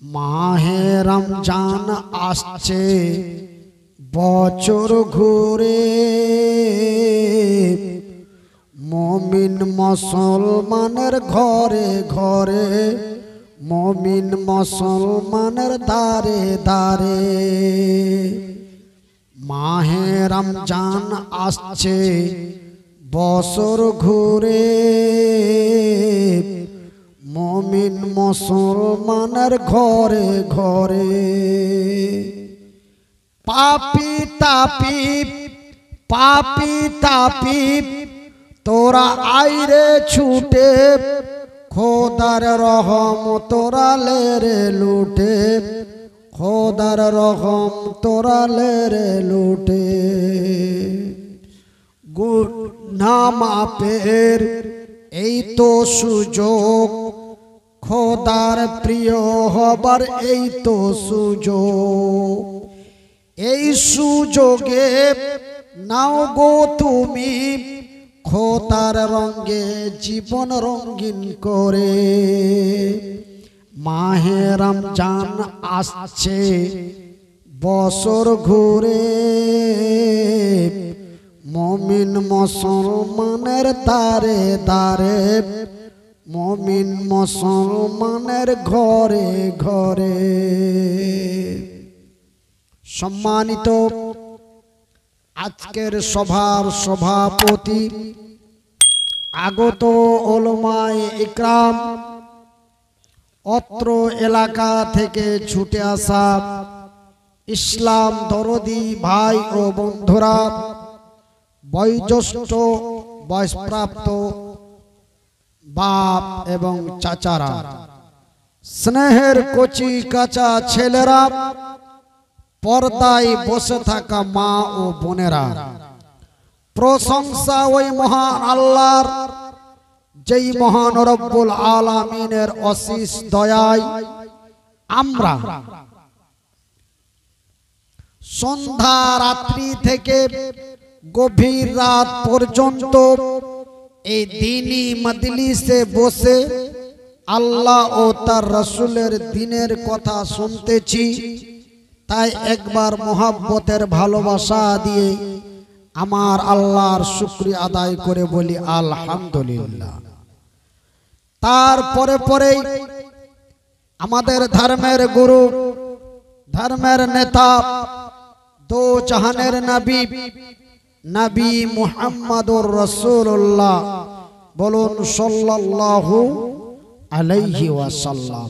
মাহে রমজান আসছে বছর ঘুরে, মুমিন মুসলমানের ঘরে ঘরে, মুমিন মুসলমানের দারে দারে। মাহে রমজান আসছে বছর ঘুরে, মুমিন মুসলমানের ঘরে ঘরে। পাপী তাপী পাপী তাপী তোরা আইরে ছুটে, খোদার রহম তোরা লেরে লুটে, খোদার রহম তোরা লেরে লুটে। গুনাহ মাফের এই তো সুযোগ, খোদার প্রিয় হবার এই তো সুযোগ। এই সুযোগে নাও গো তুমি, খোদার রঙে জীবন রঙিন করে। মাহে রমজান আসছে বছর ঘুরে, মুমিন মুসলমানের দারে দারে, মুমিন মুসলমানের ঘরে ঘরে। সম্মানিত আজকের সভার সভাপতি, আগত ওলামায়ে ইকরাম, অত্র এলাকা থেকে ছুটে আসা ইসলাম দরদি ভাই ও বন্ধুরা, বয়োজ্যেষ্ঠ বয়সপ্রাপ্ত বাপ এবং চাচারা, স্নেহের কচি কাঁচা ছেলেরা, পর্দায় বসে থাকা মা ও বোনেরা, প্রশংসা ওই মহান আল্লাহর, যেই মহান রব্বুল আলামিনের অশেষ দয়ায় আমরা সন্ধ্যা রাত্রি থেকে গভীর রাত পর্যন্ত এই দ্বীনি মজলিসে বসে আল্লাহ ও তার রাসূলের দ্বীনের কথা শুনতেছি। তাই একবার মোহাব্বতের ভালোবাসা দিয়ে আমার আল্লাহর শুকরিয়া আদায় করে বলি আলহামদুলিল্লাহ। তারপরে পরেই আমাদের ধর্মের গুরু, ধর্মের নেতা, দো জাহানের নবী, নবী মুহাম্মদুর রাসূলুল্লাহ, বলুন সাল্লাল্লাহু আলাইহি ওয়াসাল্লাম।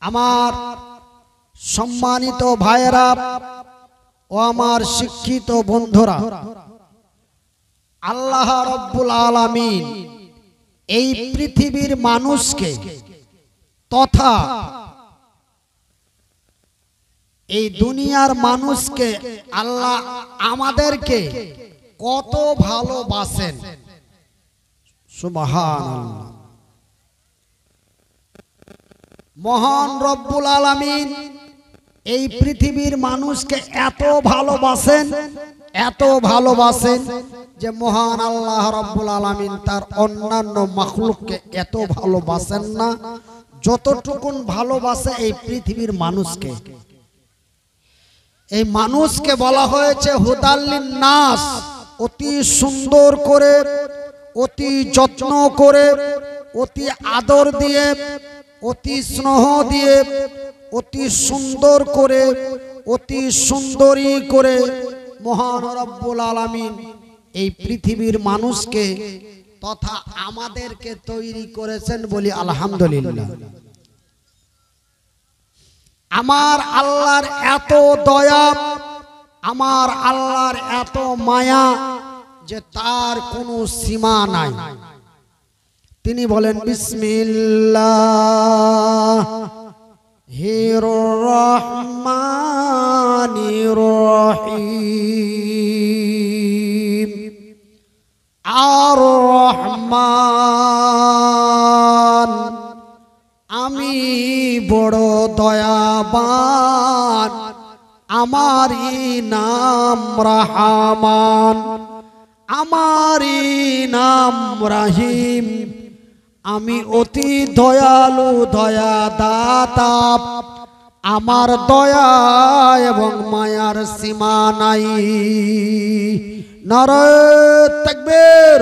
আমার সম্মানিত ভাইয়েরা ও আমার শিক্ষিত বন্ধুরা, আল্লাহ রাব্বুল আলামিন এই পৃথিবীর মানুষকে তথা এই দুনিয়ার মানুষকে, আল্লাহ আমাদেরকে কত ভালোবাসেন, সুবহানাল্লাহ। মহান রব্বুল আলামিন এই পৃথিবীর মানুষকে এত ভালোবাসেন, এত ভালোবাসেন যে মহান আল্লাহ রব্বুল আলামিন তার অন্যান্য মাখলুককে এত ভালোবাসেন না যতটুকুন ভালোবাসে এই পৃথিবীর মানুষকে। এই মানুষকে বলা হয়েছে হুদাল্লিন নাস, অতি সুন্দর করে, অতি যত্ন করে, অতি আদর দিয়ে, অতি স্নেহ দিয়ে, অতি সুন্দর করে, অতি সুন্দরী করে মহান রব্বুল আলামিন এই পৃথিবীর মানুষকে তথা আমাদেরকে তৈরি করেছেন, বলি আলহামদুলিল্লাহ। আমার আল্লাহর এত দয়া, আমার আল্লাহর এত মায়া যে তার কোনো সীমা নাই। তিনি বলেন বিসমিল্লাহির রহমানির রহিম। আর রহমান, আমি বড় দয়াবান, আমারই নাম রহমান, আমারই নাম রহিম, আমি অতি দয়ালু দয়া দাতা, আমার দয়া এবং মায়ার সীমা নাই। নারে তাকবীর।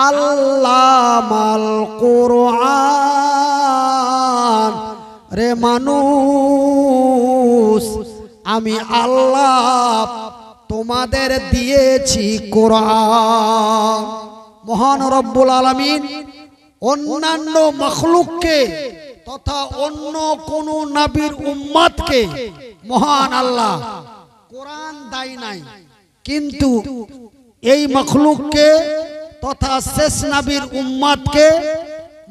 আল্লামাল কুরআন, রে মানুষ আমি আল্লাহ তোমাদের দিয়েছি কোরআন। মহান রব্বুল আলামিন অন্যান্য মাখলুককে তথা অন্য কোন নবীর উম্মতকে মহান আল্লাহ কোরআন দেয় নাই, কিন্তু এই মাখলুককে তথা শেষ নবীর উম্মতকে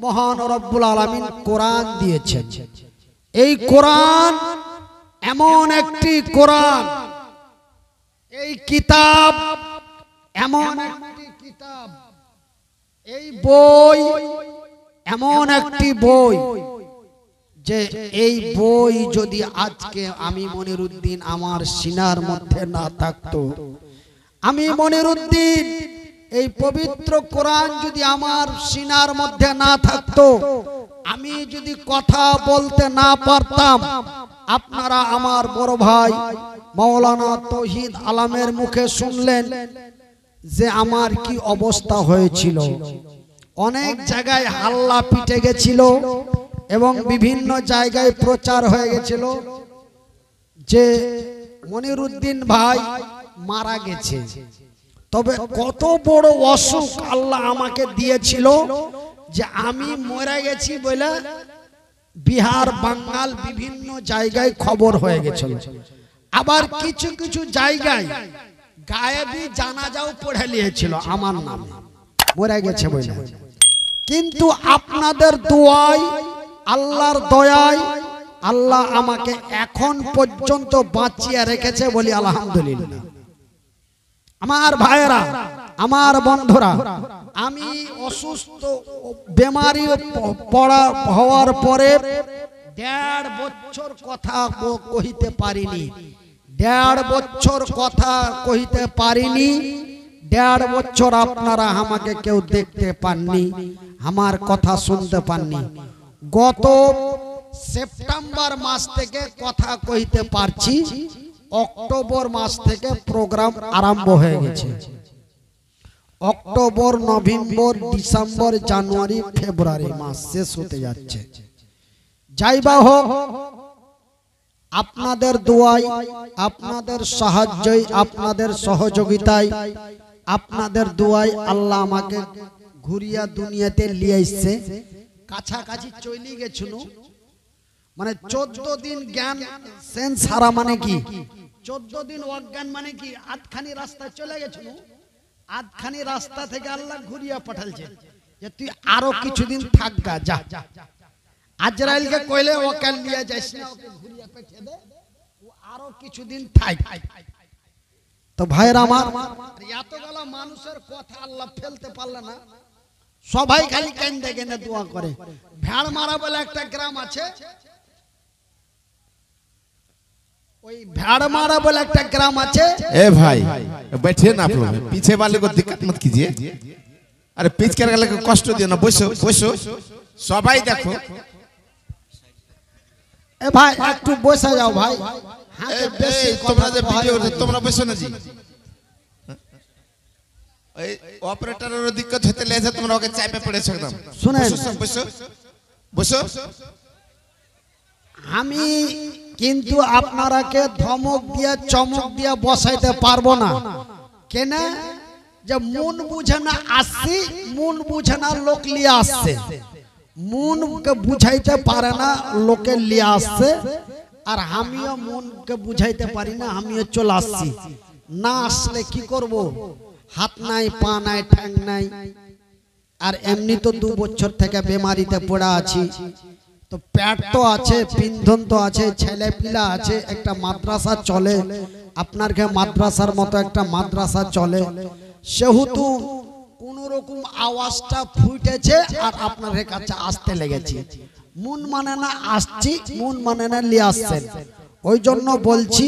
মহান রব্বুল আলামিন কোরআন দিয়েছেন। এই কোরআন এমন একটি কোরআন, এই কিতাব এমন একটি কিতাব, এই বই এমন একটি বই যে এই বই যদি আজকে আমি মনিরুদ্দিন আমার সিনার মধ্যে না থাকতো, আমি মনিরুদ্দিন এই পবিত্র কোরআন যদি আমার সিনার মধ্যে না থাকতো, আমি যদি কথা বলতে না পারতাম, আপনারা আমার বড় ভাই মাওলানা তৌহিদ আলমের মুখে শুনলেন যে আমার কি অবস্থা হয়েছিল। অনেক জায়গায় হাল্লা পিটে গেছিল এবং বিভিন্ন জায়গায় প্রচার হয়ে গেছিল যে মনিরুদ্দিন ভাই মারা গেছে। তবে কত বড় অসুখ আল্লাহ আমাকে দিয়েছিল যে আমি মরে গেছি বলে বিহার বাঙ্গাল বিভিন্ন জায়গায় খবর হয়ে গেছিল। আবার কিছু কিছু জায়গায় গায়েবী জানাজাও পড়ে নিয়েছিল আমার নামে, মরে গেছে বলে। কিন্তু আপনাদের দোয়ায়, আল্লাহর দয়ায় আল্লাহ আমাকে এখন পর্যন্ত বাঁচিয়ে রেখেছে বলি আলহামদুলিল্লাহ। আমার ভাইয়েরা, আমার বন্ধুরা, আমি অসুস্থ বেমারি হওয়ার পরে 1.5 বছর কথা কহিতে পারিনি, 1.5 বছর কথা কহিতে পারিনি। 1.5 বছর আপনারা আমাকে কেউ দেখতে পাননি, আমার কথা শুনতে পাননি। গত সেপ্টেম্বর মাস থেকে কথা কইতে পারছি, অক্টোবর মাস থেকে প্রোগ্রাম আরম্ভ হয়ে গেছে। অক্টোবর, নভেম্বর, ডিসেম্বর, জানুয়ারি, ফেব্রুয়ারি মাস শেষ হতে যাচ্ছে। যাইবা হোক, আপনাদের দোয়ায়, আপনাদের সাহায্যই, আপনাদের সহযোগিতায়, আপনাদের দোয়ায় আল্লাহ আমাকে ঘুরিয়া দুনিয়াতে নিয়ে আসছে। কাছাকাছি চলে গেছিল, মানে 14 দিন জ্ঞান সেন্স হারা, মানে কি 14 দিন অজ্ঞান, মানে কি আধখানি রাস্তা চলে গেছিল। আধখানি রাস্তা থেকে আল্লাহ ঘুরিয়া পাঠালছে যে তুই আরো কিছুদিন থাকগা, যা। আজরাইলকে কইলে ওকাল নিয়ে যাইস না, ওকে ঘুরিয়া পাঠিয়ে দে, ও আরো কিছুদিন থাক। তো ভাইরা আমার, এতগুলো মানুষের কথা আল্লাহ ফেলতে পারলে না, সবাই খালি কান্দে কেনে দোয়া করে। ভেড়মারা বলে একটা গ্রাম আছে, ওই ভেড়মারা বলে একটা গ্রাম আছে। ए भाई बैठिए ना, आप लोग पीछे वाले को दिक्कत मत कीजिए। अरे पीछे वाले को कष्ट दियो ना, বসো বসো, সবাই দেখো। এ ভাই একটু বসে যাও ভাই, তোমরা যে ভিডিও, তোমরা বসো না জি। এই অপারেটরের দিক্কত হতে লেছে, তোমরা ওকে চাপে পড়েছো একদম। শুনেন, বসো বসো। আমি কিন্তু আপনারাকে ধমক দিয়া চমক দিয়া বসাইতে পারবো না। কেন? যে মন বুঝে না আসছি, মন বুঝে না লোক লিয়ে আসছে, মনকে বুঝাইতে পারে না লোকে লিয়ে আসছে। আর আমিও মনকে বুঝাইতে পারি না, আমিও চলে আসছি। না আসলে কি করব? হাত নাই, পা নাই, ঠ্যাং নাই। আর এমনি তো 2 বছর থেকে বেমারিতে পড়া আছি, তো পেট তো আছে, পিন্ধন তো আছে, ছেলে পিলা আছে, একটা মাদ্রাসা চলে, আপনার কে মাদ্রাসার মতো একটা মাদ্রাসা চলে, সেহেতু কোন রকম আওয়াজটা ফুটেছে আর আপনার কাছে আসতে লেগেছে। মন মানে না আসছি, মন মানে না লিয়ে আসছেন। ওই জন্য বলছি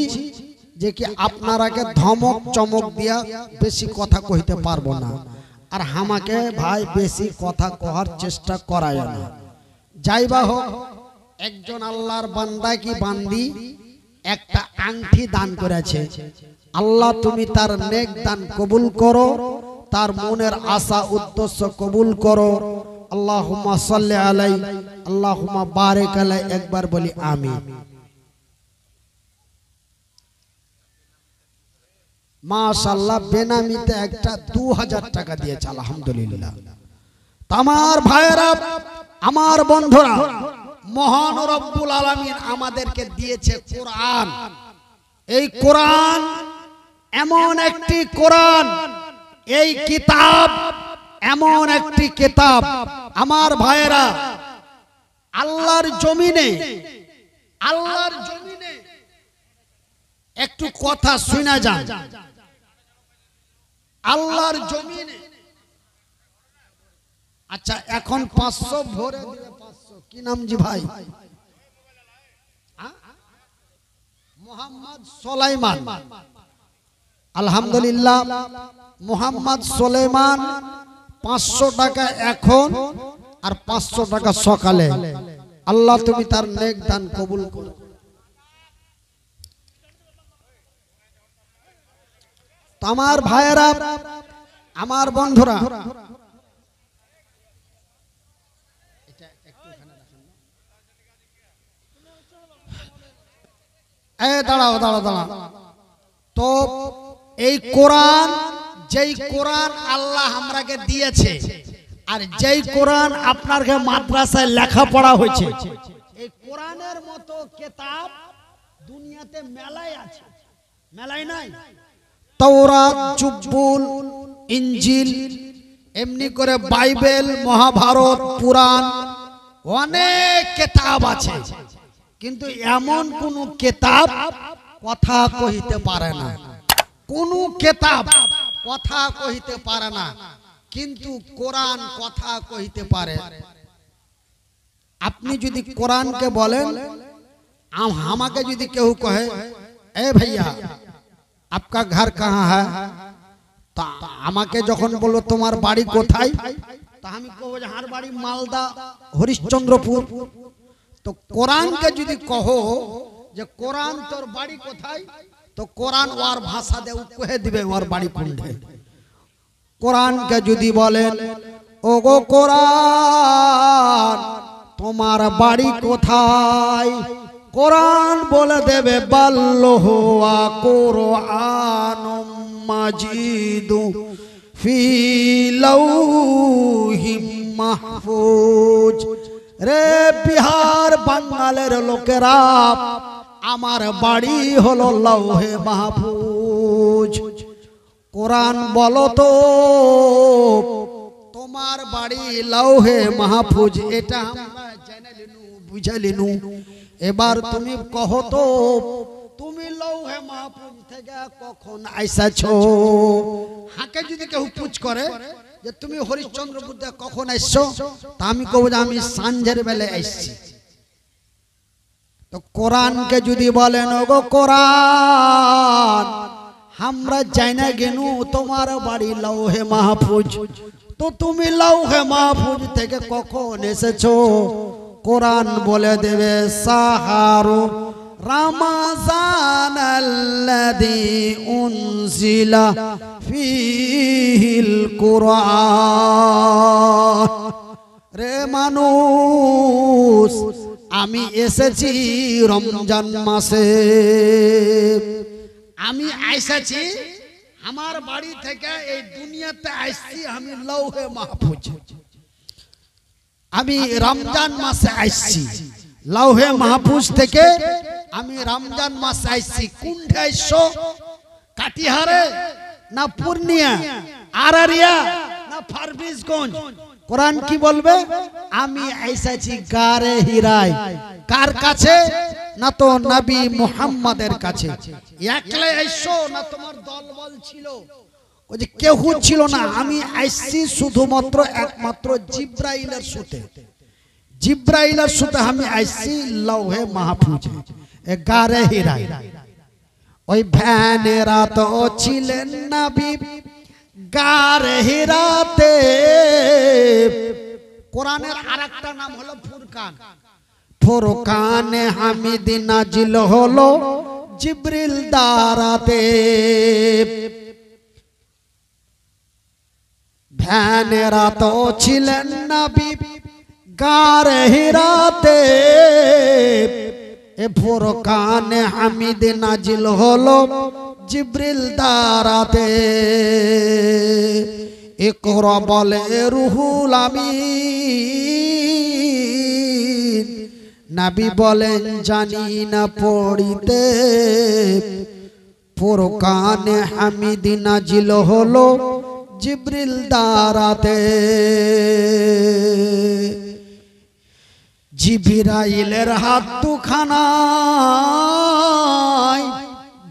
যে কি আপনারাকে ধমক চমক দিয়া বেশি কথা কইতে পারবো না। আর আমাকে ভাই বেশি কথা কহার চেষ্টা করায় না। যাইবা হোক, একজন আল্লাহর বান্দা কি বান্দি একটা আংটি দান করেছে। আল্লাহ তুমি তার নেক দান কবুল করো, তার মনের আশা উদ্দেশ্য কবুল করো। আল্লাহুম্মা সাল্লি আলাই, আল্লাহুম্মা বারিক আলাই, একবার বলি আমিন। মাশাআল্লাহ, বেনামিতে একটা 2000 টাকা দিয়েছে, আলহামদুলিল্লাহ। আমার ভাইয়েরা, আমার বন্ধুরা, মহান রব্বুল আলামিন আমাদেরকে দিয়েছে কোরআন। এই কোরআন এমন একটি কোরআন, এই কিতাব এমন একটি কিতাব, আমার ভাইয়েরা, আল্লাহর জমিনে একটু কথা শুনে যান। আল্লাহর জমিনে, আচ্ছা এখন 500 ভরে দিলে 500। কি নাম জি ভাই? মোহাম্মদ সুলাইমান। আলহামদুলিল্লাহ, মোহাম্মদ সুলাইমান 500 টাকা এখন আর 500 টাকা সকালে। আল্লাহ তুমি তার নেক দান কবুল করো। আমার ভাইয়েরা, আমার বন্ধুরা, দাঁড়াও দাঁড়াও দাঁড়াও। তো এই কোরআন, যেই কোরআন আল্লাহ আমরাকে দিয়েছে, আর যেই কোরআন আপনারকে মাদ্রাসায় লেখাপড়া হয়েছে, এই কোরআনের মতো কিতাব দুনিয়াতে মেলায় আছে, মেলায় নাই? তাওরাত, জুব্বুল, ইনজিল, এমনি করে বাইবেল, মহাভারত, পুরাণ, অনেক কিতাব আছে, কিন্তু এমন কোন কিতাব কথা কহিতে পারে না। কোন কিতাব কথা কহিতে পারে না, কিন্তু কোরআন কথা কহিতে পারে। আপনি যদি কোরআনকে বলেন, আমাকে যদি কেউ কহে এ ভাইয়া आपका घर कहाँ है, তা আমাকে যখন বলবো তোমার বাড়ি কোথায়, তা আমি কহবো যে আমার বাড়ি মালদা হরিশ্চন্দ্রপুর। তো কোরআনকে যদি কহো যে কোরআন তোর বাড়ি কোথায়, তো কোরআন ওর ভাষা দিয়ে কহে দিবে ওর বাড়ি কোনখানে। কোরআনকে যদি বলেন ও গো কোরআন তোমার বাড়ি কোথায়, কোরআন বলে দেবে বাল্লহু ওয়া কুরআনুম মাজিদু ফি লাউহিম মাহফুজ। রে বিহার বাঙালের লোকেরা, আমার বাড়ি হলো লৌহে মাহফুজ। কোরআন বলো তো তোমার বাড়ি লৌহে মাহফুজ। এটা আমরা জেনে লিনু, বুঝে লিনু। এবার তুমি কহো তো তুমি লৌহে মাহফুজ থেকে কখন আইসাছো। হাকে যদি কেউ পুছ করে যে তুমি হরিশ্চন্দ্রপুর থেকে কখন আসছো, তা আমি কহবো যে আমি সাঁঝের বেলায় আসছি। তো কোরআনকে যদি বলেন ও গো কোরআন আমরা জানা গেনু তোমার বাড়ি লৌহে মাহফুজ, তো তুমি লৌহে মাহফুজ থেকে কখন এসেছো, কোরআন বলে দেবে সাহারু রমাজান আল্লাযী উনজিলা ফীহিল কুরআন। রে মানুষ আমি এসেছি রমজান মাসে, আমি এসেছি আমার বাড়ি থেকে এই দুনিয়াতে আসছি আমি লৌহে মাহফুজ। আমি রমজান মাসে আসছি লৌহে মাহফুজ থেকে, আমি রমজান মাসে আসছি। কোনটা আসছো? কাটিহারে না পূর্ণিয়া, আরারিয়া না ফারবিসগঞ্জ? কোরআন কি বলবে? আমি এসেছি গারে হিরায়। কার কাছে? না তো নবী মুহাম্মাদের কাছে। একলাই আইসো না তোমার দলবল ছিল? ওই যে কেউ ছিল না। আমি আইসি শুধুমাত্র একমাত্র জিব্রাইলের সাথে, জিব্রাইলের সাথে আমি আইসি লৌহে মাহফুজে গারে হিরায়। ওই ভ্যানেরা তো ছিলেন নবী গারে হিরাতে। কোরআনের আরেকটা নাম হলো ফুরকান। ফুরকানে হামিদ নাজিল হলো জিবরিল দ্বারাতে। ভ্যানেরা তো ছিলেন নবী গারে হিরাতে। এ ফুরকানে হামিদ নাজিল হলো জিবরিল দ্বারাতে। ইকরা বলে রুহুল আমিন, নবী বলেন জানি না পড়িতে। ফুরকানে হামিদ নাজিল হলো জিবরিল দ্বারাতে। জিবরাইলের হাত দুখানায়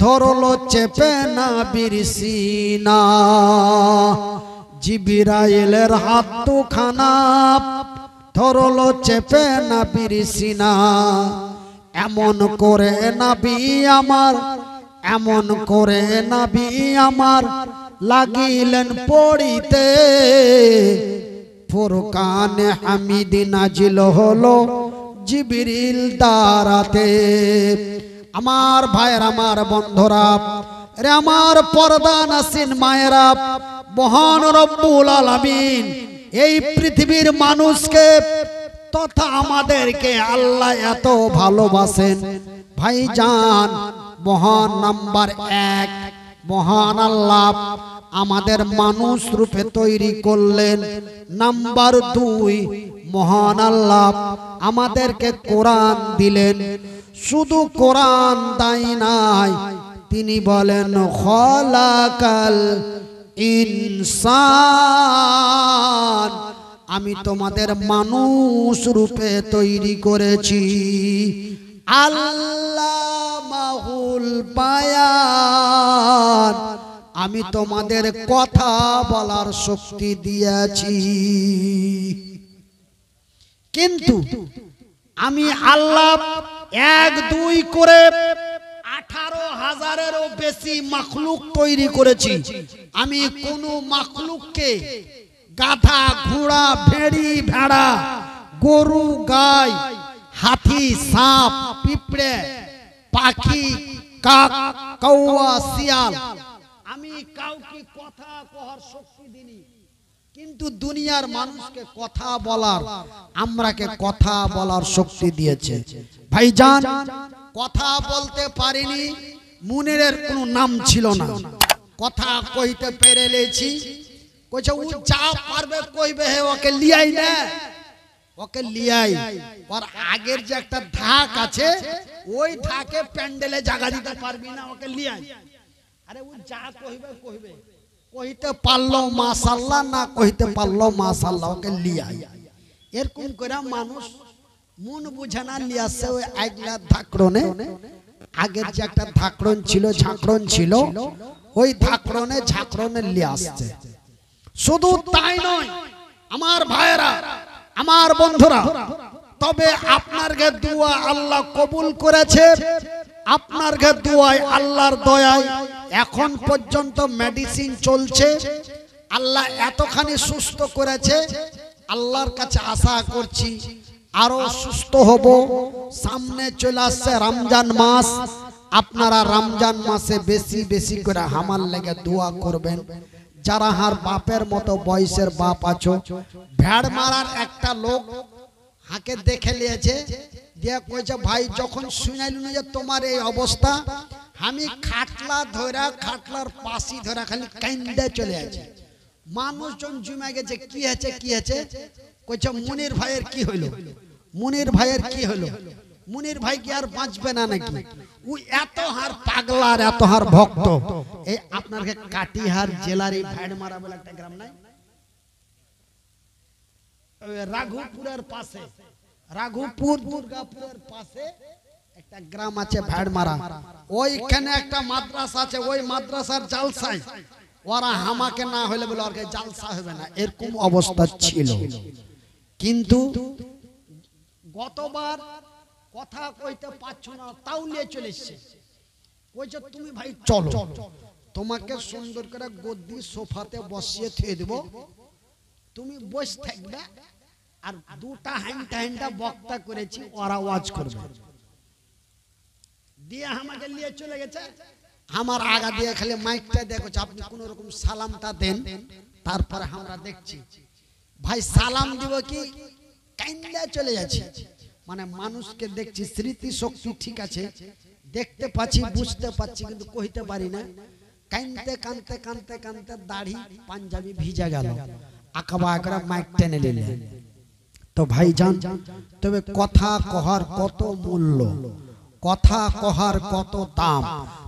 ধরলো চেপে নবীর সিনা। জিবরাইলের হাত দুখানা ধরলো চেপে নবীর সিনা। এমন করে নবী আমার, এমন করে নবী আমার লাগিলেন পড়িতে। ফুরকানে হামিদ নাজিল হলো জিবরিল দ্বারাতে। আমার ভাইয়ের, আমার বন্ধুরা, রে আমার পর্দা নাসিন মায়েরা, মহান রব্বুল আলামিন এই পৃথিবীর মানুষকে তথা আমাদেরকে আল্লাহ এত ভালোবাসেন। ভাইজান, মহান নাম্বার 1 মহান আল্লাহ আমাদের মানুষ রূপে তৈরি করলেন। নাম্বার 2 মহান আল্লাহ আমাদেরকে কোরআন দিলেন। শুধু কোরআন দাই নাই, তিনি বলেন খলাকাল ইনসান, আমি তোমাদের মানুষ রূপে তৈরি করেছি। আল্লামাহুল বায়ান, আমি তোমাদের কথা বলার শক্তি দিয়েছি। কিন্তু আমি আল্লাহ 1 2 করে 18,000-এরও বেশি মাখলুক তৈরি করেছি। আমি কোন মাখলুককে গাধা, ঘোড়া, ভেড়ি, ভেড়া, গরু, গাই, হাতি, সাপ, পিঁপড়ে, পাখি, কাক, কৌয়া, শিয়াল, আমি কাউকে কথা কহার শক্তি দিইনি। কিন্তু দুনিয়ার মানুষকে কথা বলার, আমরাকে কথা বলার শক্তি দিয়েছে। ভাইজান, কথা বলতে পারিনি, মুনিরের কোনো নাম ছিল না, কথা কইতে পেরেছি। কইছে ও যা পারবে কইবে, হে ওকে লিয়াই না, ওকে লিয়াই। ওর আগের যে একটা ধাক আছে, ওই ধাকে প্যান্ডেলে জায়গা দিতে পারবি না, ওকে লিয়াই। আরে ও যা কইবে কইবে, কইতে পারলো মাশাআল্লাহ, না কইতে পারলো মাশাআল্লাহ, ওকে লিয়াই। এরকম করে মানুষ মন বুঝে না লিয়াছে ওই আগলা ধাকরনে। আগের যে একটা ধাকরন ছিল, ঝাঁকড়ন ছিল, ওই ধাকরনে ঝাঁকরনে লিয়ে আসছে। শুধু তাই নয় আমার ভাইয়েরা, আমার বন্ধুরা, তবে আপনার গে দোয়া আল্লাহ কবুল করেছে। আপনার গে দোয়ায়, আল্লাহর দয়ায় এখন পর্যন্ত মেডিসিন চলছে। আল্লাহ এতখানি সুস্থ করেছে, আল্লাহর কাছে আশা করছি আরো সুস্থ হব। সামনে চলে আসছে রমজান মাস, আপনারা রমজান মাসে বেশি বেশি করে আমার লেগে দোয়া করবেন। যারা হার বাপের মতো বয়সের বাপ আছো, ভেড় মারার একটা লোক হাকে দেখে নিয়েছে, দিয়ে কইছে ভাই যখন শুনাইল না যে তোমার এই অবস্থা, আমি খাটলা ধরা, খাটলার পাশি ধরা খালি কাইন্দে চলে আছে। মানুষজন জমে গেছে, কি আছে কি আছে? কইছে মুনির ভাইয়ের কি হইলো, মুনির ভাইয়ের কি হলো? মুনির ভাই কি আর বাঁচবে না নাকি? ও এত হার পাগলা আর এত হার ভক্ত। এই আপনার কাটিহার জেলার এই ভেড়মারা বলে একটা গ্রাম নাই, রাঘুপুরের পাশে, রাঘুপুর দুর্গাপুরের পাশে একটা গ্রাম আছে ভেড়মারা। ওইখানে একটা মাদ্রাসা আছে, ওই মাদ্রাসার জালসায় ওরা হামাকে না হলে বলে ওর জালসা হবে না, এরকম অবস্থা ছিল। কিন্তু গতবার কথা কইতে পারছো না, তাও নিয়ে চলে এসছে। কইছে তুমি ভাই চলো। তোমাকে সুন্দর করে গদ্দি সোফাতে বসিয়ে থুয়ে দেব, তুমি বসে থাকবে আর দুটা হাইন্টা বক্তা করেছি ওরা ওয়াজ করবে। দিয়ে আমাকে নিয়ে চলে গেছে, আমার আগা দিয়ে খালি মাইকটা দেখছে, আপনি কোন রকম সালামটা দেন, তারপরে আমরা দেখছি। ভাই সালাম দিব কি কাইন্দা চলে যাচ্ছে, মানে মানুষকে দেখছি স্মৃতি শক্তি ঠিক আছে, দেখতে পাচ্ছি বুঝতে পাচ্ছি কিন্তু কইতে পারি না। কানতে কানতে কানতে কানতে দাড়ি পাঞ্জাবি ভিজা গেল, আকাবা করে মাইক টেনে নিলেন। তো ভাই জান, তবে কথা কহার কত মূল্য, কথা কহার কত দাম।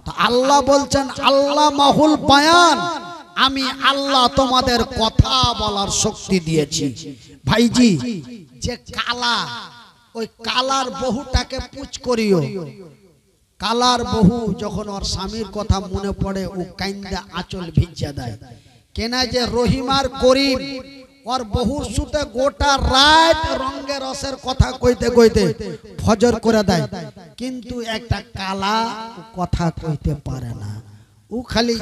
তো আল্লাহ বলছেন আল্লাহ মাহুল বায়ান, আমি আল্লাহ তোমাদের কথা বলার শক্তি দিয়েছি। ভাইজি যে কালা, ওই কালার বহুটাকে পুছ করিও। কালার বহু যখন ওর স্বামীর কথা মনে পড়ে ও কাইন্দা আঁচল ভিজা দেয়, কেনা যে রহিমার করিম ওর বহুর সুতে গোটা রাত রঙের রসের কথা কইতে কইতে ফজর করে দেয়, কিন্তু একটা কালা কথা কইতে পারে না। ও খালি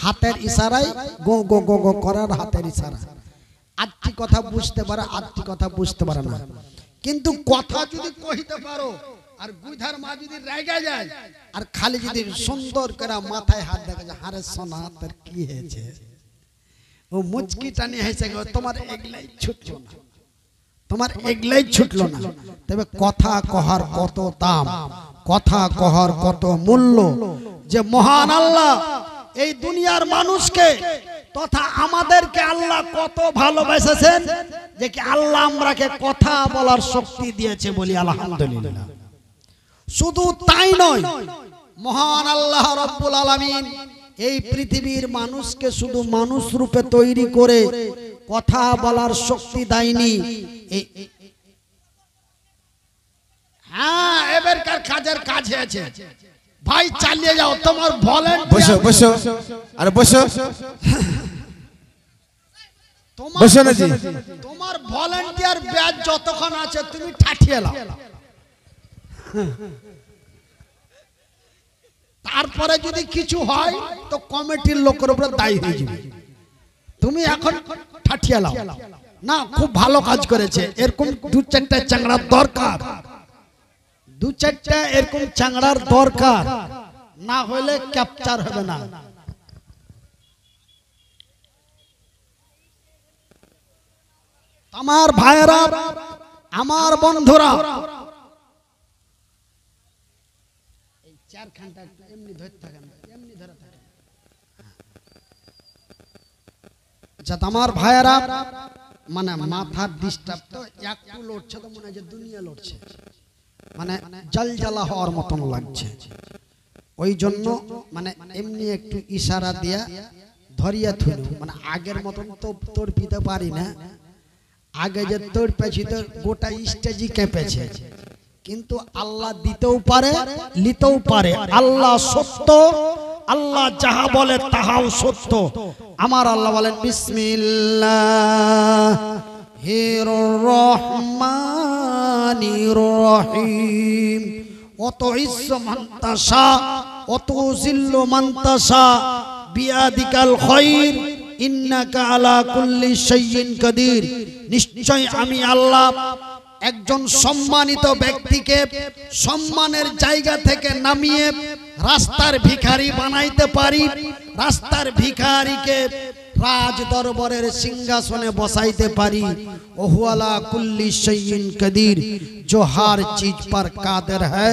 হাতের ইশারায় গো গো গো গো করার হাতের ইশারা, আটটি কথা বুঝতে পারে, আটটি কথা বুঝতে পারে না। কিন্তু কথা যদি কইতে পারো আর গুইধার মা যদি রেগে যায় আর খালি যদি সুন্দর করে মাথায় হাত দেখে যে হারে সোনা তোর কি হয়েছে, ও মুচকি টানি হেসে গেল, তোমার এগলাই ছুটলো না, তোমার এগলাই ছুটলো না। তবে কথা কহার কত দাম, কথা কহার কত মূল্য, যে মহান আল্লাহ এই দুনিয়ার মানুষকে তথা আমাদেরকে আল্লাহ কত ভালোবেসেছেন, যে কি আল্লাহ আমরাকে কথা বলার শক্তি দিয়েছে বলি আলহামদুলিল্লাহ। শুধু তাই নয়, মহান আল্লাহ রব্বুল আলামিন এই পৃথিবীর মানুষকে শুধু মানুষ রূপে তৈরি করে কথা বলার শক্তি দেয়নি। হ্যাঁ, এবারকার কাজের কাজ হয়েছে ভাই, চালিয়ে যাও, তোমার ভলেন্টিয়ার বসো বসো, আরে বসো তোমার ভলেন্টিয়ার ব্যাচ যতক্ষণ আছে তুমি ঠাঠিয়ে নাও, তারপরে যদি কিছু হয় তো কমিটির লোকের উপরে দায়ী হয়ে যাবে। তুমি এখন ঠাঠিয়ে নাও না, খুব ভালো কাজ করেছে, এরকম দু চারটা চাংড়ার দরকার, দু চারটা এরকম চাংড়ার দরকার, না হলে ক্যাপচার হবে না। আমার ভাইরা, আমার বন্ধুরা, এই চারখানটা একটু এমনি ধরে থাকেন, এমনি ধরে থাকেন। আচ্ছা, আমার ভাইরা, মানে মাথার ডিস্টার্ব তো একটু লড়ছে, তো মনে হয় যে দুনিয়া লড়ছে, মানে জলজলা হওয়ার মতন লাগছে। ওই জন্য মানে এমনি একটু ইশারা দিয়া ধরিয়া থুল, মানে আগের মতন তো তোর পিতে পারি না। আগে যে তোর পেছি তো গোটা স্টেজই কেঁপেছে, কিন্তু আল্লাহ দিতেও পারে নিতেও পারে। আল্লাহ সত্য, আল্লাহ যাহা বলে তাহাও সত্য। আমার আল্লাহ বলেন বিসমিল্লাহির রহমানির রহিম, অত ইজ্জু মান তাশা অত জিল্লু মান তাশা বিয়াদিকাল খায়র ইন্নাকা আলা কুল্লি শাইইন কাদির। নিশ্চয় আমি আল্লাহ একজন সম্মানিত ব্যক্তিকে সম্মানের জায়গা থেকে নামিয়ে রাস্তার ভিখারি বানাইতে পারি, রাস্তার ভিখারিকে রাজ দরবারের সিংহাসনে বসাইতে পারি। ওহু আলা কুল্লি শাইইন কাদির, जो हर चीज पर कादिर है,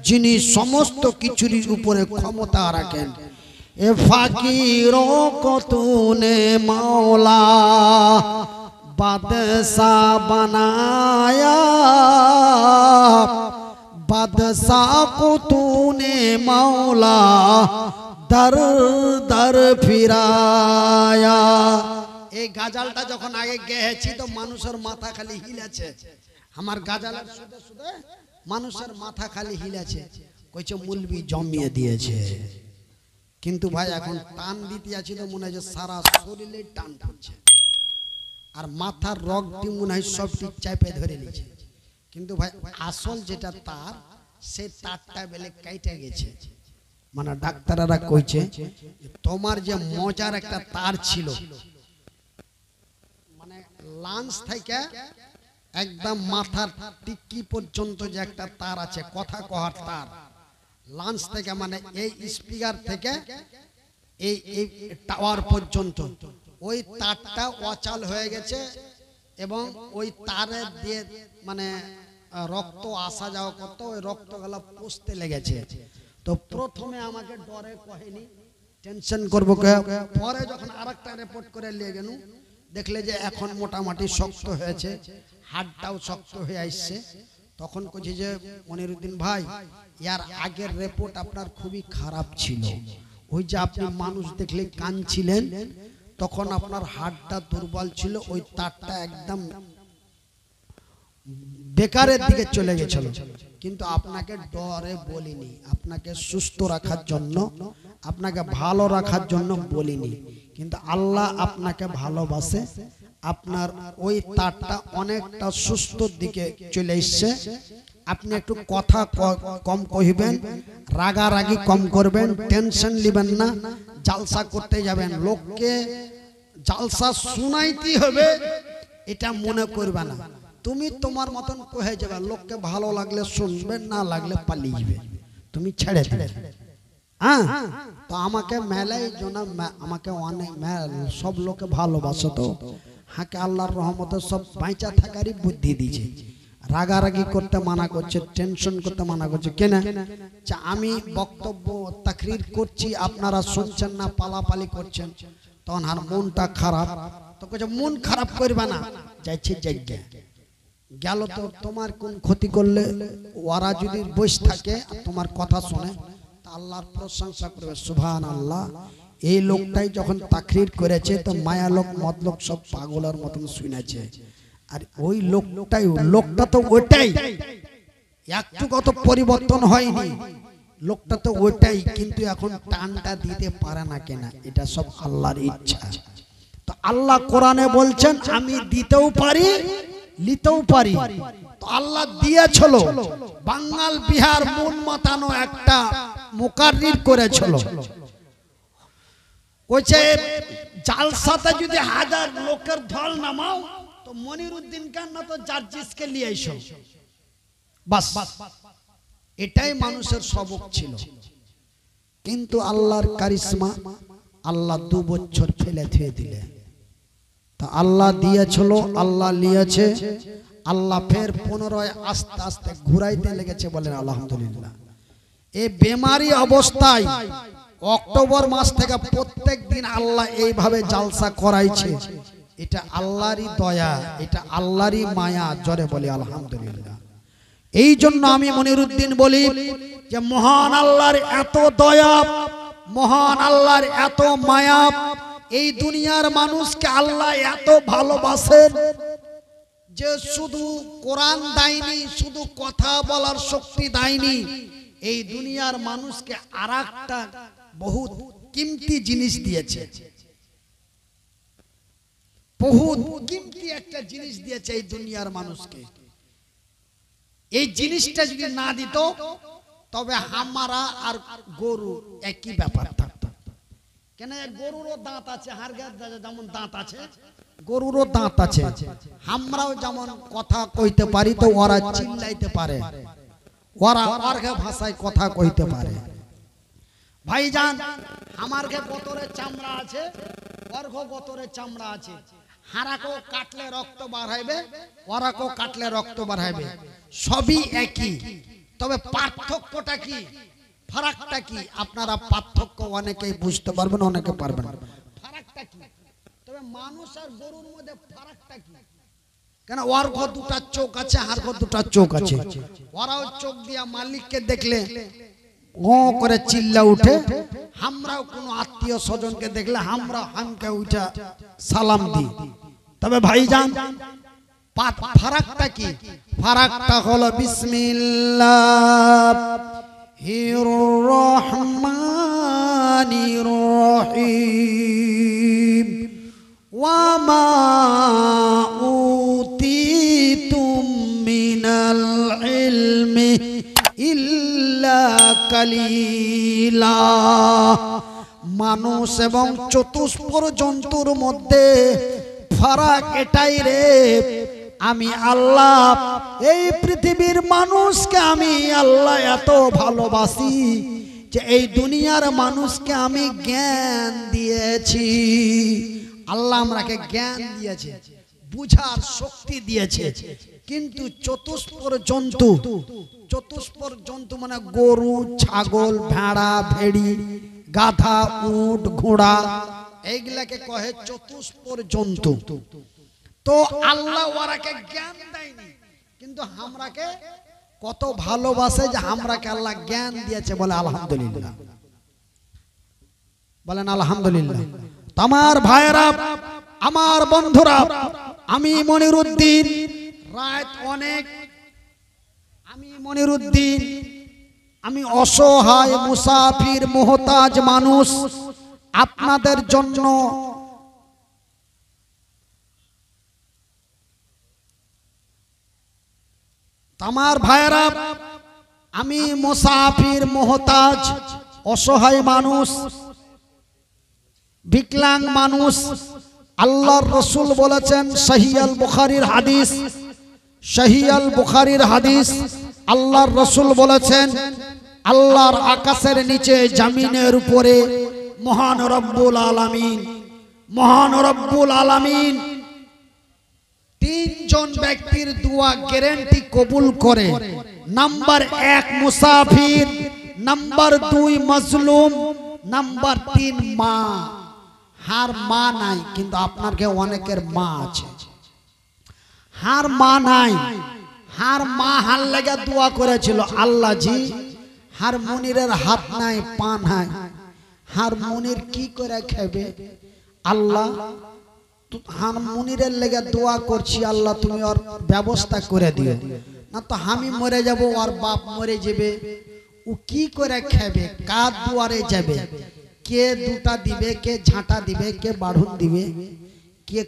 যিনি সমস্ত কিছুর উপরে ক্ষমতা রাখেন। ए फकीरों को तूने मौला बादशाह बनाया, बादशाह को तूने मौला दर दर फिराया। এই গাজালটা যখন আগে গেয়েছি তো মানুষের মাথা খালি হিলেছে, আমার গাজালের শুধু শুধু মানুষের মাথা খালি হিলেছে, কইছে মুলবি জমিয়ে দিয়েছে। কিন্তু ভাই এখন টান দিতে আছি তো মনে হয় যে সারা শরীরে টান পড়ছে, আর মাথার রগটি মনে হয় সবটি চাপে ধরে নিয়েছে। কিন্তু ভাই আসল যেটা তার, সে তারটা বেলে কাইটে গেছে, মানে ডাক্তাররা কইছে তোমার যে মজার একটা তার ছিল, মানে লাঞ্চ থেকে একদম মাথার টিকি পর্যন্ত যে একটা তার আছে, কথা কহার তার, লাঞ্চ থেকে মানে এই স্পিকার থেকে এই টাওয়ার পর্যন্ত ওই তারটা অচল হয়ে গেছে এবং ওই তারে দিয়ে মানে রক্ত আসা যাওয়া করতো, ওই রক্তগুলো পুষতে লেগেছে। তো প্রথমে আমাকে ডরে কহেনি, টেনশন করবো, পরে যখন আরেকটা রিপোর্ট করে নিয়ে গেল, দেখলে যে এখন মোটামুটি শক্ত হয়েছে, হাড়টাও শক্ত হয়ে আসছে, তখন কইছে যে মনিরুদ্দিন ভাই ইয়ার আগের রিপোর্ট আপনার খুবই খারাপ ছিল, ওই যে আপনি মানুষ দেখলে কাঁদছিলেন, তখন আপনার হাড়টা দুর্বল ছিল, ওই তারটা একদম বেকারের দিকে চলে গেছিল, কিন্তু আপনাকে ডরে বলিনি, আপনাকে সুস্থ রাখার জন্য, আপনাকে ভালো রাখার জন্য বলিনি, কিন্তু আল্লাহ আপনাকে ভালোবাসে, আপনার ওই তারটা অনেকটা সুস্থর দিকে চলে এসছে। আপনি একটু কথা কম কইবেন, রাগারাগি কম করবেন, টেনশন নেবেন না, জালসা করতে যাবেন, লোককে জালসা শুনাইতে হবে এটা মনে করবে না, তুমি তোমার মতন কহে যাবে, লোককে ভালো লাগলে শুনবে, না লাগলে পালিয়ে যাবে, তুমি ছেড়ে দেবে। হ্যাঁ, তো আমাকে মেলাই জন্য আমাকে অনেক সব লোকে ভালোবাসে, তো হাকে আল্লাহর রহমতে সব বাঁচা থাকারই বুদ্ধি দিয়েছে, রাগারাগি করতে মানা করছে, টেনশন করতে মানা করছে। কেন? যে আমি বক্তব্য তাকরির করছি, আপনারা শুনছেন না, পালাপালি করছেন, তখন আর মনটা খারাপ, তো কইছে মন খারাপ করবে না, যাইছে জায়গা গেল, তো তোমার কোন ক্ষতি করলে, ওরা যদি বসে থাকে তোমার কথা শুনে, আল্লাহর প্রশংসা করবে, সুবহানাল্লাহ, এই লোকটাই যখন তাকরির করেছে তো মায়া লোক মতলব সব পাগলের মতন শুনেছে, আর ওই লোকটা তো ওইটাই, একটু কত পরিবর্তন হয়নি, লোকটা তো ওইটাই, কিন্তু এখন টানটা দিতে পারে না, কেন? এটা সব আল্লাহর ইচ্ছা। তো আল্লাহ কোরআনে বলছেন আমি দিতেও পারি, নিতেও পারি, তো আল্লাহ দিয়েছিল, বাঙাল বিহার মন মাতানো একটা মুকাররির করেছিল, কইছে জালসাতে যদি 1000 লোকের ঢল নামাও তো মনিরুদ্দিন খান না তো জার্জিসকে নিয়ে আইসো, বাস, এটাই মানুষের সবক ছিল। কিন্তু আল্লাহর কারিশমা, আল্লাহ 2 বছর ফেলে থুয়ে দিলে, তা আল্লাহ দিয়েছিল, আল্লাহ নিয়েছে, আল্লাহ ফের পুনরায় আস্তে আস্তে ঘুরাইতে লেগেছে, বলেন আলহামদুলিল্লাহ। এই বেমারি অবস্থায় অক্টোবর মাস থেকে প্রত্যেক দিন আল্লাহ এইভাবে জালসা করাইছে, এটা আল্লাহরই দয়া, এটা আল্লাহরই মায়া, জোরে বলি আলহামদুলিল্লাহ। এই জন্য আমি মনিরুদ্দিন বলি যে মহান আল্লাহর এত দয়া, মহান আল্লাহর এত মায়া, এই দুনিয়ার মানুষকে আল্লাহ এত ভালোবাসেন যে শুধু কোরআন দেয়নি, শুধু কথা বলার শক্তি দেয়নি, এই দুনিয়ার মানুষকে আরেকটা বহুত কিমতি জিনিস দিয়েছে, বহুত কিমতি একটা জিনিস দিয়েছে এই দুনিয়ার মানুষকে। এই জিনিসটা যদি না দিত তবে আমরা আর গরু একই ব্যাপার থাকতো। কেন? গরুরও দাঁত আছে, হাড়ের যেমন দাঁত আছে, গরুরও দাঁত আছে, আমরাও যেমন কথা কইতে পারি, তো ওরা চিল্লাইতে পারে, ওরা অর্ঘ ভাষায় কথা কইতে পারে। ভাইজান, আমার ঘে গতরের চামড়া আছে, অর্ঘ গতরের চামড়া আছে, হারাকেও কাটলে রক্ত বার হইবে, ওরাকেও কাটলে রক্ত বার হইবে, সবই একই, তবে পার্থক্যটা কি, ফারাকটা কি? আপনারা পার্থক্য অনেকেই বুঝতে পারবেন, অনেকে পারবেন। ফারাকটা কি? তবে মানুষ আর গরুর মধ্যে ফারাকটা কি? কেন? ওর ঘর 2টা চোখ আছে, আর ঘর 2টা চোখ আছে, ওরাও চোখ দিয়া মালিককে দেখলে ও করে চিল্লা উঠে, আমরাও কোনো আত্মীয় স্বজনকে দেখলে আমরা হামকে উঠা সালাম দিই। তবে ভাইজান, ফারাকটা কি? ফারাকটা হলো বিসমিল্লাহির রহমানির রহিম, ওয়া মা উতিতুম মিনাল ইলমি ইল্লা কালিল। ইলাহ। মানুষ এবং চতুষ্পদ জন্তুর মধ্যে ফারাক এটাই রে, আমি আল্লাহ এই পৃথিবীর মানুষকে আমি আল্লাহ এত ভালোবাসি যে এই দুনিয়ার মানুষকে আমি জ্ঞান দিয়েছি। আল্লাহ আমরাকে জ্ঞান দিয়েছে, বুঝার শক্তি দিয়েছে। কিন্তু চতুষ্পদ জন্তু, চতুষ্পদ জন্তু মানে গরু, ছাগল, ভেড়া, ভেড়ি, গাধা, উট, ঘোড়া, এইগুলাকে কহে চতুষ্পদ জন্তু। তো আল্লাহ ওরাকে জ্ঞান দেয়নি, কিন্তু আমরাকে কত ভালোবাসে যে আমরাকে আল্লাহ জ্ঞান দিয়েছে। বলে আলহামদুলিল্লাহ, বলেন আলহামদুলিল্লাহ। আমার ভাইরা, আমার বন্ধুরা, আমি মনিরুদ্দিন, রাত অনেক, আমি মনিরুদ্দিন, আমি অসহায় মুসাফির মুহতাজ মানুষ, আপনাদের জন্য আমার ভাইরা, আমি মুসাফির মুহতাজ অসহায় মানুষ, বিকলাং মানুষ। আল্লাহর রসুল বলেছেন, সহিহ আল বুখারীর হাদিস, সহিহ আল বুখারীর হাদিস, আল্লাহর রসুল বলেছেন, আল্লাহর আকাশের নিচে জমিনের উপরে মহান রব্বুল আলামিন, মহান রব্বুল আলামিন তিনজন ব্যক্তির দোয়া গ্যারান্টি কবুল করে। নাম্বার 1 মুসাফির, নাম্বার 2 মাজলুম, নাম্বার 3 মা। হার মা নাই, কিন্তু আপনার কে অনেকের মা আছে। হার মা নাই, হার মা হার লেগে দোয়া করেছিল, আল্লাহ জি হার মনিরের হাত নাই, পা নাই, হার মনির কি করে খাবে? আল্লাহ হার মনিরের লেগে দোয়া করছি, আল্লাহ তুমি ওর ব্যবস্থা করে দিও, না তো আমি মরে যাব, ওর বাপ মরে যাবে, ও কি করে খাবে? কার দুয়ারে যাবে? কে দুটা দিবে, কে ঝাঁটা দিবে, কে বাড়ুন দিবে, কে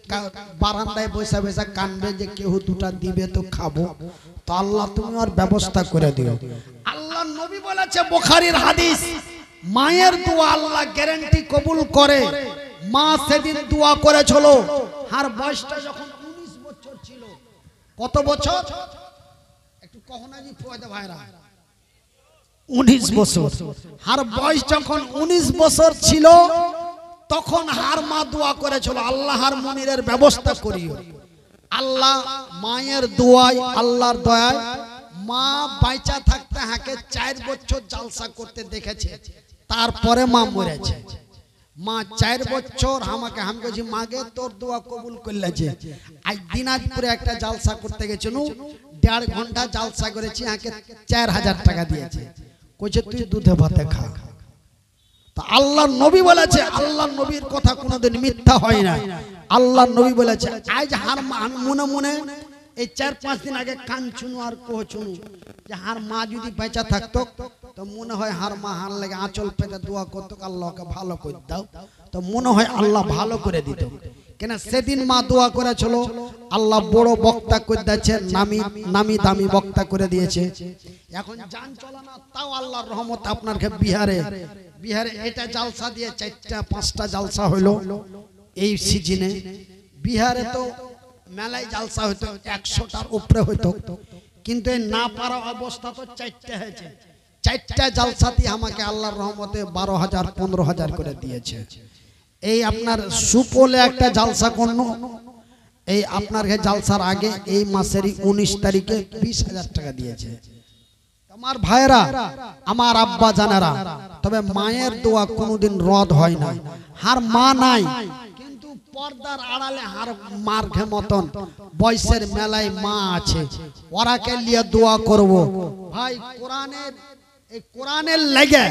বারান্দায় বসে বসে কানবে যে কেউ দুটা দিবে তো খাবো? তো আল্লাহ তুমি ওর ব্যবস্থা করে দিও। আল্লাহ নবী বলেছে, বুখারীর হাদিস, মায়ের দোয়া আল্লাহ গ্যারান্টি কবুল করে। মা সেদিন দোয়া করেছিল, আর বয়সটা যখন 19 বছর ছিল। কত বছর? একটু কখনো জি ফুয়াদা ভাইরা, 19 বছর। আর বয়স যখন 19 বছর ছিল, তখন হার মা দোয়া করেছিল, আল্লাহ হার মনিরের ব্যবস্থা করিও। আল্লাহ মায়ের দোয়ায়, আল্লাহর দয়ায় মা বাইচা থাকতে হাকে 4 বছর জালসা করতে দেখেছে, তারপরে মা মরেছে। মা 4 বছর আমাকে বলছি, মাগে তোর দোয়া কবুল করলেছে। আজ দিনাজপুরে একটা জালসা করতে গেছিল, 1.5 ঘন্টা জালসা করেছি, হাকে 4000 টাকা দিয়েছে, কইছে তুই দুধে ভাতে খা। তা আল্লাহর নবী বলেছে, আল্লাহর নবীর কথা কোনোদিন মিথ্যা হয় না। আল্লাহর নবী বলেছে, আজ হার মা, আমি মনে মনে এই 4-5 দিন আগে কানছুনু আর কোহছুনু যে হার মা যদি বেঁচে থাকতো, তো মনে হয় হার মা হার লেগে আঁচল পেতে দোয়া করতো, আল্লাহকে ভালো করে দাও, তো মনে হয় আল্লাহ ভালো করে দিত। কেন সেদিন মা দোয়া করেছিল, আল্লাহ বড় বক্তা করে দিয়েছে, নামি দামি বক্তা করে দিয়েছে। এখন জান চলে না, তাও আল্লাহর রহমত আপনার বিহারে এটা জালসা দিয়ে 4টা-5টা জালসা হইলো এই সিজনে। বিহারে তো মেলায় জালসা হইতো 100টার উপরে হইতো, কিন্তু এই না পারা অবস্থা তো 4টা হয়েছে। 4টা জালসাতে আমাকে আল্লাহর রহমতে 12,000-15,000 করে দিয়েছে। এই আপনার সুপলে একটা জালসা করলো, এই আপনার জালসার আগে এই মাসেরই 19 তারিখে 20,000 টাকা দিয়েছে। আমার ভাইরা, আমার আব্বা জানেরা, তবে মায়ের দোয়া কোনোদিন রদ হয় না। হার মা নাই, কিন্তু পর্দার আড়ালে হার মার ঘে মতন বয়সের মেলায় মা আছে, ওরাকে নিয়ে দোয়া করব। ভাই কোরআনের, এই কোরআনের লেগে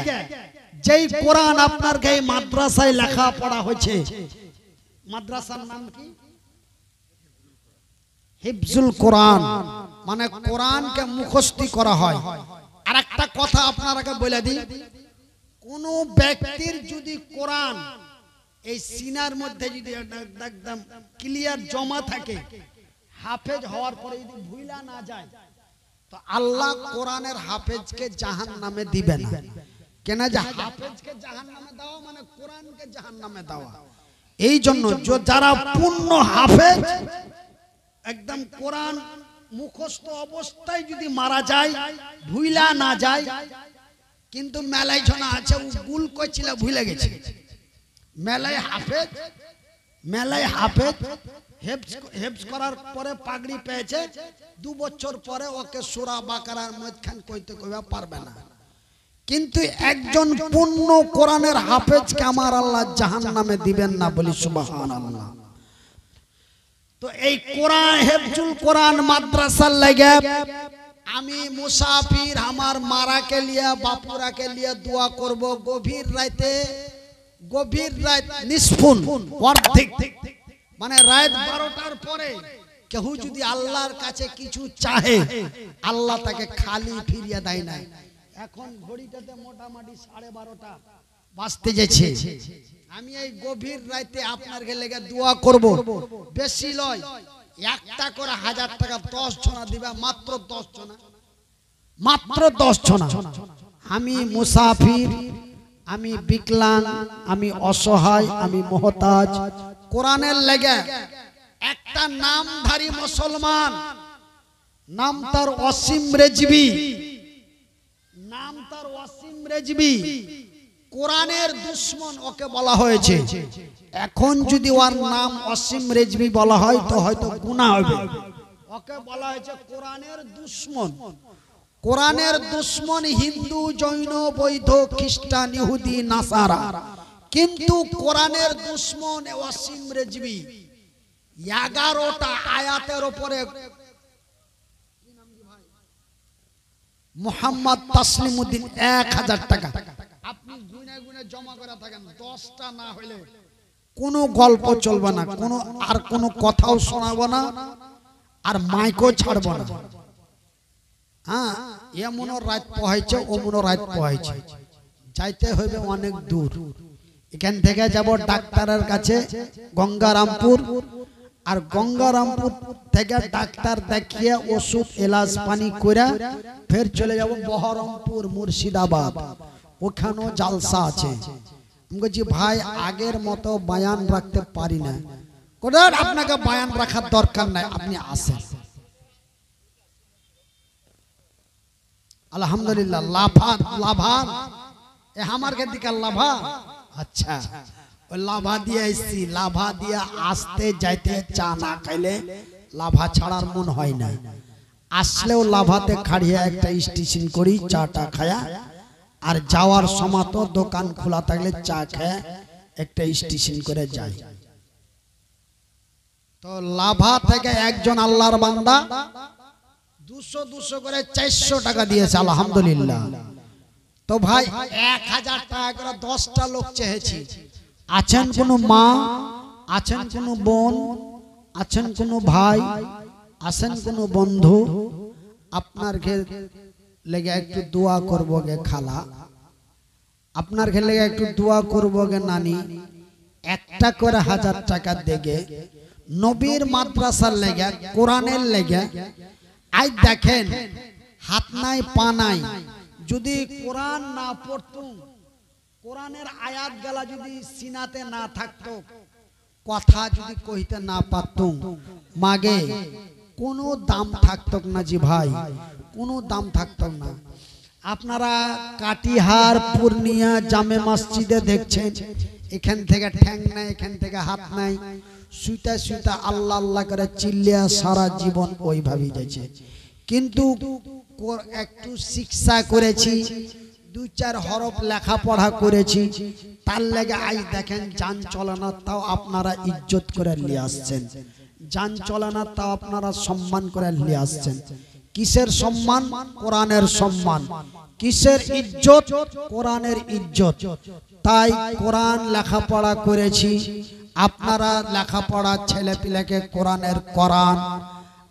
যেই কোরআন আপনার এই মাদ্রাসায় লেখা পড়া হয়েছে, মাদ্রাসার নাম কি? হিফজুল কোরআন, মানে কোরআনকে মুখস্থি করা হয়। আর একটা কথা আপনারাকে বলে দিই, কোন ব্যক্তির যদি কোরআন এই সিনার মধ্যে যদি একদম ক্লিয়ার জমা থাকে, হাফেজ হওয়ার পরে যদি ভুলা না যায়, তো আল্লাহ কোরআনের হাফেজকে জাহান্নামে দিবে না। কেন যে হাফেজকে জাহান্নামে দেওয়া মানে কোরআনকে জাহান্নামে দেওয়া। এই জন্য যারা পূর্ণ হাফেজ একদম কোরআন মুখস্থ অবস্থায় যদি মারা যায়, ভুইলা না যায়, কিন্তু মেলায় জনা আছে ও গুল কইছিল ভুলে গেছে, মেলায় হাফেজ হেফজ করার পরে পাগড়ি পেয়েছে, 2 বছর পরে ওকে সূরা বাকারার মধ্যখান কইতে কইবা পারবে না। কিন্তু একজন পূর্ণ কোরআনের হাফেজকে আমার আল্লাহ জাহান্নামে দিবেন না, বলি সুবহানাল্লাহ। তো এই কোরআন হেফজুল কোরআন মাদ্রাসার লাগে আমি মুসাফির আমার মারাকে লিয়া বাপুরাকে লিয়া দোয়া করব। গভীর রাত নিষ্ফুন অর্ধেক মানে রাত 12টার পরে কেউ যদি আল্লাহর কাছে কিছু চাহে, আল্লাহ তাকে খালি ফিরিয়ে দেয় না। এখন ঘড়িটাতে মোটামুটি 12:30 বাজতে যাচ্ছে। আমি এই গভীর রাতে আপনার লেগে দোয়া করব, বেশি লয়, একটা করে 1000 টাকা 10 জনা দিবা, মাত্র 10 জনা। আমি মুসাফির, আমি বিকলাঙ্গ, আমি অসহায়, আমি মুহতাজ, কোরআনের লেগে একটা নামধারী মুসলমান, নাম তার ওয়াসিম রেজবি, কোরআনের দুশমন ওকে বলা হয়েছে। এখন যদি ওর নাম ওয়াসিম রেজবি বলা হয় তো হয়তো গুনাহ হবে। ওকে বলা হয়েছে কোরআনের দুশমন। কোরআনের দুশমন হিন্দু, জৈন, বৌদ্ধ, খ্রিস্টান, ইহুদি, নাসারা, কিন্তু কোরআনের দুশমন ওয়াসিম রেজবি। 11টা আয়াতের উপরে মোহাম্মদ তাসলিমউদ্দিন 1000 টাকা আপনি গুনে গুনে জমা করে থাকেন, 10টা না হইলে কোনো গল্প চলবে না, কোনো কথাও শোনাবো না, আর মাইকও ছাড়বো না। হ্যাঁ, এমনও রাত পোহাইছে, ওমনও রাত পোহাইছে, যাইতে হইবে অনেক দূর। এখান থেকে যাব ডাক্তারের কাছে গঙ্গারামপুর, আর গঙ্গারামপুর থেকে ডাক্তার দেখিয়ে ওষুধ এলাচ পানি করে ফের চলে যাব বহরমপুর, মুর্শিদাবাদ, ওখানেও জালসা আছে। আমি বলছি ভাই আগের মতো বায়ান রাখতে পারি না। কোথাও আপনাকে বায়ান রাখার দরকার নাই, আপনি আসেন। আলহামদুলিল্লাহ। লাভান এ আমার দিকে লাভা, আচ্ছা লাভা দিয়ে এসছি, লাভা দিয়ে আসতে যাইতে চা না খাইলে লাভা ছাড়ার মন হয় না। আসলেও লাভাতে খাড়িয়ে একটা স্টেশন করি, চাটা খায়া, আর যাওয়ার সময় তো দোকান খোলা থাকলে চা খায় একটা স্টেশন করে যাই। তো লাভা থেকে একজন আল্লাহর বান্দা 200 করে 400 টাকা দিয়েছে, আলহামদুলিল্লাহ। তো ভাই 1000 টাকা করে 10টা লোক চেয়েছি। আছেন কোনো মা, আছেন কোনো বোন, আছেন কোনো ভাই, আছেন কোনো বন্ধু, আপনার লেগে একটু দোয়া করবো গে খালা, আপনার লেগে একটু দোয়া করবো গে নানি, একটা করে 1000 টাকা দেগে নবীর মাদ্রাসার লেগে, কোরআনের লেগে। আজ দেখেন হাত নাই পা নাই, যদি কোরআন না পড়তুম, কোরআনের আয়াত গলা যদি সিনাতে না থাকতো, কথা যদি কইতে না পারতুম, মাগে কোনো দাম থাকতো না। জি ভাই, কোনো দাম থাকতো না। আপনারা কাটিহার, পূর্ণিয়া, জামে মসজিদে দেখছেন, এখান থেকে ঠ্যাং নাই, এখান থেকে হাত নাই, সুইটা সুইটা আল্লাহ আল্লাহ করে চিল্লিয়া সারা জীবন ওইভাবেই যাচ্ছে। কিন্তু একটু শিক্ষা করেছি, 2-4 হরফ লেখাপড়া করেছি, তার লেগে আজ দেখেন যান চলে না, তাও আপনারা ইজ্জত করে নিয়ে আসছেন। যান চলে না, তাও আপনারা সম্মান করে নিয়ে আসছেন। কিসের সম্মান? কোরআনের সম্মান। কিসের ইজ্জত? কোরআনের ইজ্জত। তাই কোরআন লেখাপড়া করেছি, আপনারা লেখাপড়া ছেলে পিলেকে কোরআনের কোরআন।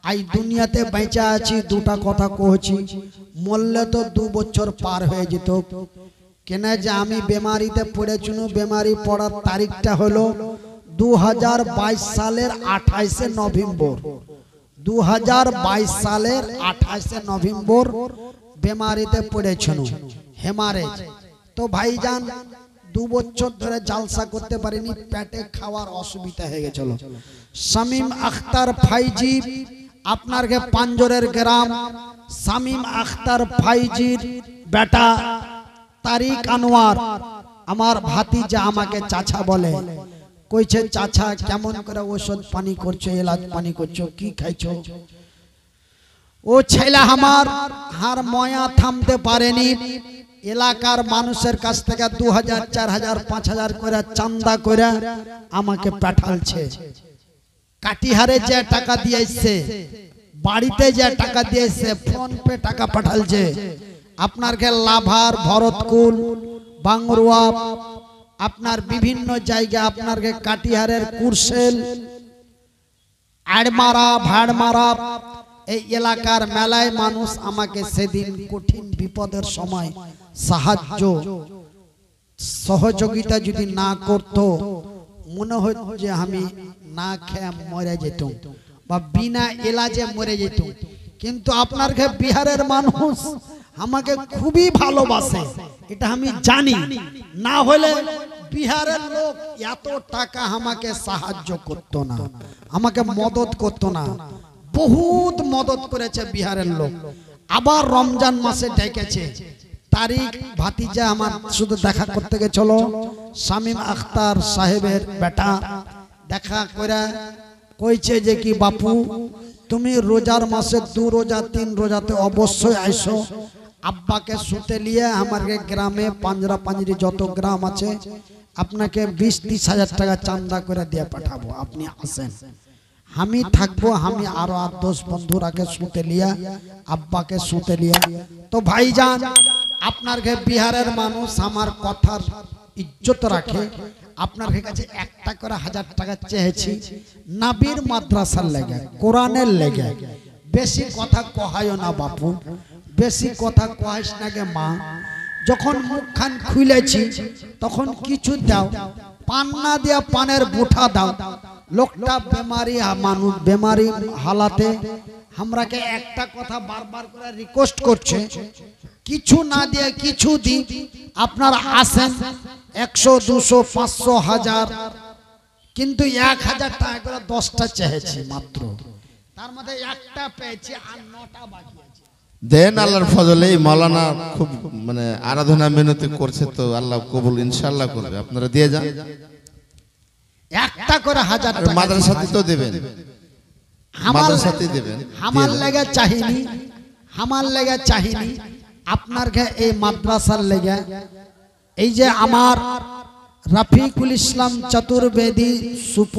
আই দুনিয়াতে বেঁচে আছি, 2টা কথা কইছি, মরলে তো 2 বছর পার হয়ে যেত। কেন যে আমি বেমারিতে পড়েছিল, বেমারি পড়ার তারিখটা হলো 2022 সালের 28শে নভেম্বর। 2022 সালের 28শে নভেম্বর বেমারিতে পড়েছিল, হেমারেজ। তো ভাইজান 2 বছর ধরে জালসা করতে পারিনি, পেটে খাওয়ার অসুবিধা হয়ে গেছিল। শামীম আখতার ফাইজি আপনার কে পাঞ্জরের গ্রাম, শামীম আখতার ফাইজির বেটা তারিক আনোয়ার আমার ভাতিজা আমাকে চাচা বলে, কইছে চাচা কেমন করে ওষুধ পানি করছো, এলাচ পানি করছো, কি খাইছো? ও ছেলে আমার হার ময়া থামতে পারেনি, এলাকার মানুষের কাছ থেকে 2000 4000 5000 করে চান্দা করে আমাকে পাঠালছে। কাটিহারে যে টাকা দিয়েছে, বাড়িতে যে টাকা দিয়েছে, ফোন পে টাকা পাঠালছে। আপনার কে লাভার, ভরতকুল, বাংরুয়া, আপনার বিভিন্ন জায়গা, আপনার কে কাটিহারের কুরসেল, আড়মারা, ভাড়মারা, এই এলাকার মেলায় মানুষ আমাকে সেদিন কঠিন বিপদের সময় সাহায্য সহযোগিতা যদি না করত, মনে হতো যে আমি না খেয়ে মরে যেতাম বা বিনা এলাজে মরে যেতাম। কিন্তু আপনার বিহারের মানুষ আমাকে খুবই ভালোবাসে, এটা আমি জানি। না হলে বিহারের লোক এত টাকা আমাকে সাহায্য করতো না, আমাকে মদত করতো না। বহুত মদত করেছে বিহারের লোক। আবার রমজান মাসে ডেকেছে, তারিক ভাতিজা আমার শুধু দেখা করতে গেছিল, শামীম আখতার সাহেবের বেটা দেখা করে কইছে যে কি বাপু তুমি রোজার মাসে 2 রোজা 3 রোজাতে অবশ্যই আইসো, আব্বাকে সুতে নিয়ে আমার গ্রামে পাঞ্জরা পাঞ্জরি যত গ্রাম আছে আপনাকে 20-30 হাজার টাকা চান্দা করে দিয়ে পাঠাবো, আপনি আসেন। আমি থাকবো, আমি আরো 8-10 বন্ধুরাকে সুতে লিয়া, আব্বাকে সুতে লিয়া। তো ভাইজান আপনার বিহারের মানুষ আমার কথার ইজ্জত রাখে। আপনার কাছে একটা করে 1000 টাকা চেয়েছি, নাবির মাদ্রাসার লেগে, কোরআনের লেগে। বেশি কথা কহায়ও না বাপু, বেশি কথা কহাইস না গে মা। যখন মুখখান খুলেছি তখন কিছু দাও, পান না দিয়া পানের বুঠা দাও। লোকটা বেমারি মানুষ, বেমারি হালাতে আমরাকে একটা কথা বারবার করে রিকোয়েস্ট করছে, কিছু না দিয়ে কিছু দি। আপনারা আসেন 100 200 500 1000, কিন্তু 1000 টাকা করে 10টা চেয়েছি মাত্র, তার মধ্যে একটা পেয়েছি আর 9টা বাকি আছে। দেন আল্লাহর ফজলে মাওলানা খুব মানে আরাধনা মিনতি করছে, তো আল্লাহ কবুল ইনশাআল্লাহ করবে। আপনারা দিয়ে যান, একটা করে 1000 টাকা মাদ্রাসাতে তো দেবেন, মাদ্রাসাতে দেবেন। আমার লেগে চাহিনি, আমার লেগে চাহিনি, আপনার এই মাদ্রাসার লেগে। এই যে আমার রফিকুল ইসলাম চতুর্বেদী